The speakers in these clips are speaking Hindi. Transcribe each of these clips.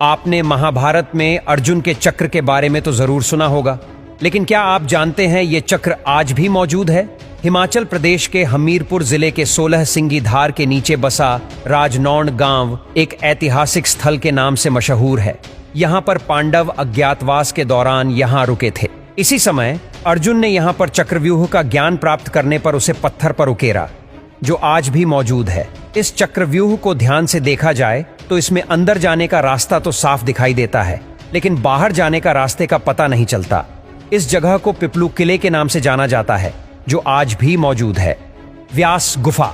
आपने महाभारत में अर्जुन के चक्र के बारे में तो जरूर सुना होगा, लेकिन क्या आप जानते हैं ये चक्र आज भी मौजूद है? हिमाचल प्रदेश के हमीरपुर जिले के 16 सिंगी धार के नीचे बसा राजनौंड गांव एक ऐतिहासिक स्थल के नाम से मशहूर है। यहाँ पर पांडव अज्ञातवास के दौरान यहाँ रुके थे। इसी समय अर्जुन ने यहाँ पर चक्रव्यूह का ज्ञान प्राप्त करने पर उसे पत्थर पर उकेरा, जो आज भी मौजूद है। इस चक्रव्यूह को ध्यान से देखा जाए तो इसमें अंदर जाने का रास्ता तो साफ दिखाई देता है, लेकिन बाहर जाने का रास्ते का पता नहीं चलता। इस जगह को पिपलू किले के नाम से जाना जाता है, जो आज भी मौजूद है। व्यास गुफा।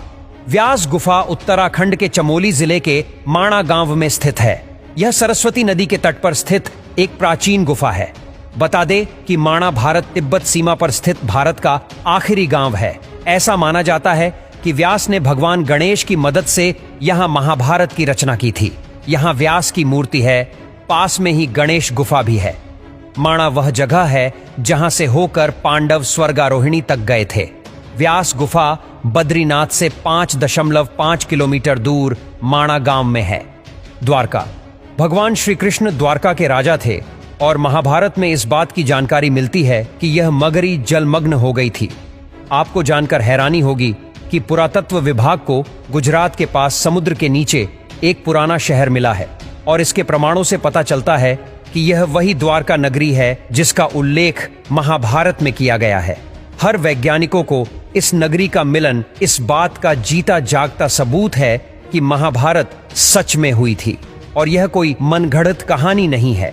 व्यास गुफा उत्तराखंड के चमोली जिले के माणा गांव में स्थित है। यह सरस्वती नदी के तट पर स्थित एक प्राचीन गुफा है। बता दे कि माणा भारत तिब्बत सीमा पर स्थित भारत का आखिरी गांव है। ऐसा माना जाता है कि व्यास ने भगवान गणेश की मदद से यहाँ महाभारत की रचना की थी। यहाँ व्यास की मूर्ति है, पास में ही गणेश गुफा भी है। माणा वह जगह है जहां से होकर पांडव स्वर्गारोहिणी तक गए थे। व्यास गुफा बद्रीनाथ से 5.5 किलोमीटर दूर माणा गांव में है। द्वारका। भगवान श्री कृष्ण द्वारका के राजा थे और महाभारत में इस बात की जानकारी मिलती है कि यह मगरी जलमग्न हो गई थी। आपको जानकर हैरानी होगी कि पुरातत्व विभाग को गुजरात के पास समुद्र के नीचे एक पुराना शहर मिला है और इसके प्रमाणों से पता चलता है कि यह वही द्वारका नगरी है जिसका उल्लेख महाभारत में किया गया है। हर वैज्ञानिकों को इस नगरी का मिलन इस बात का जीता जागता सबूत है कि महाभारत सच में हुई थी और यह कोई मनगढ़ंत कहानी नहीं है।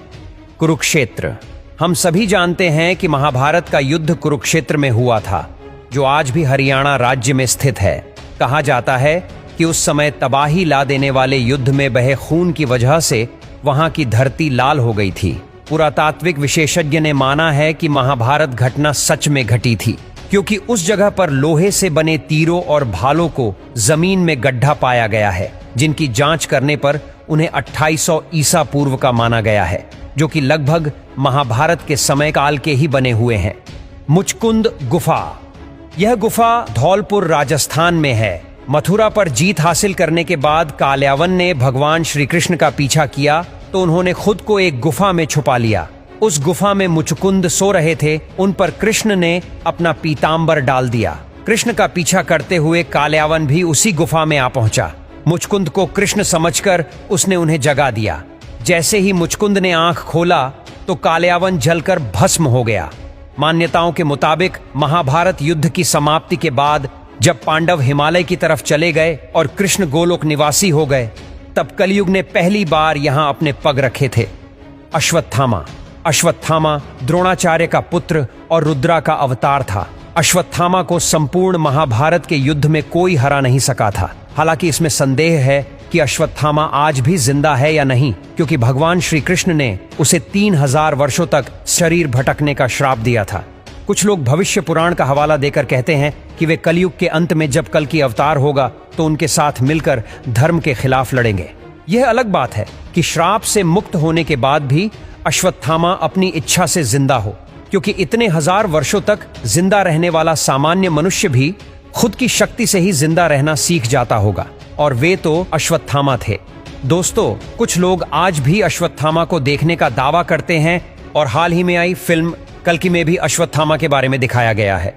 कुरुक्षेत्र। हम सभी जानते हैं कि महाभारत का युद्ध कुरुक्षेत्र में हुआ था, जो आज भी हरियाणा राज्य में स्थित है। कहा जाता है कि उस समय तबाही ला देने वाले युद्ध में बहे खून की वजह से वहां की धरती लाल हो गई थी। पुरातात्विक विशेषज्ञ ने माना है कि महाभारत घटना सच में घटी थी, क्योंकि उस जगह पर लोहे से बने तीरों और भालों को जमीन में गड्ढा पाया गया है, जिनकी जांच करने पर उन्हें 2800 ईसा पूर्व का माना गया है, जो कि लगभग महाभारत के समय काल के ही बने हुए हैं। मुचकुंद गुफा। यह गुफा धौलपुर राजस्थान में है। मथुरा पर जीत हासिल करने के बाद काल्यावन ने भगवान श्री कृष्ण का पीछा किया तो उन्होंने खुद को एक गुफा में छुपा लिया। उस गुफा में मुचकुंद सो रहे थे। उन पर कृष्ण ने अपना पीतांबर डाल दिया। कृष्ण का पीछा करते हुए काल्यावन भी उसी गुफा में आ पहुंचा। मुचकुंद को कृष्ण समझकर उसने उन्हें जगा दिया। जैसे ही मुचकुंद ने आंख खोला तो काल्यावन जलकर भस्म हो गया। मान्यताओं के मुताबिक महाभारत युद्ध की समाप्ति के बाद जब पांडव हिमालय की तरफ चले गए और कृष्ण गोलोक निवासी हो गए, तब कलयुग ने पहली बार यहां अपने पग रखे थे। अश्वत्थामा। अश्वत्थामा द्रोणाचार्य का पुत्र और रुद्रा का अवतार था। अश्वत्थामा को संपूर्ण महाभारत के युद्ध में कोई हरा नहीं सका था। हालांकि इसमें संदेह है कि अश्वत्थामा आज भी जिंदा है या नहीं, क्योंकि भगवान श्री कृष्ण ने उसे 3000 वर्षों तक शरीर भटकने का श्राप दिया था। कुछ लोग भविष्य पुराण का हवाला देकर कहते हैं कि वे कलयुग के अंत में जब कल की अवतार होगा तो उनके साथ मिलकर धर्म के खिलाफ लड़ेंगे। यह अलग बात है कि श्राप से मुक्त होने के बाद भी अश्वत्थामा अपनी इच्छा से जिंदा हो, क्योंकि इतने हजार वर्षों तक जिंदा रहने वाला सामान्य मनुष्य भी खुद की शक्ति से ही जिंदा रहना सीख जाता होगा, और वे तो अश्वत्थामा थे। दोस्तों, कुछ लोग आज भी अश्वत्थामा को देखने का दावा करते हैं और हाल ही में आई फिल्म कल्कि में भी अश्वत्थामा के बारे में दिखाया गया है।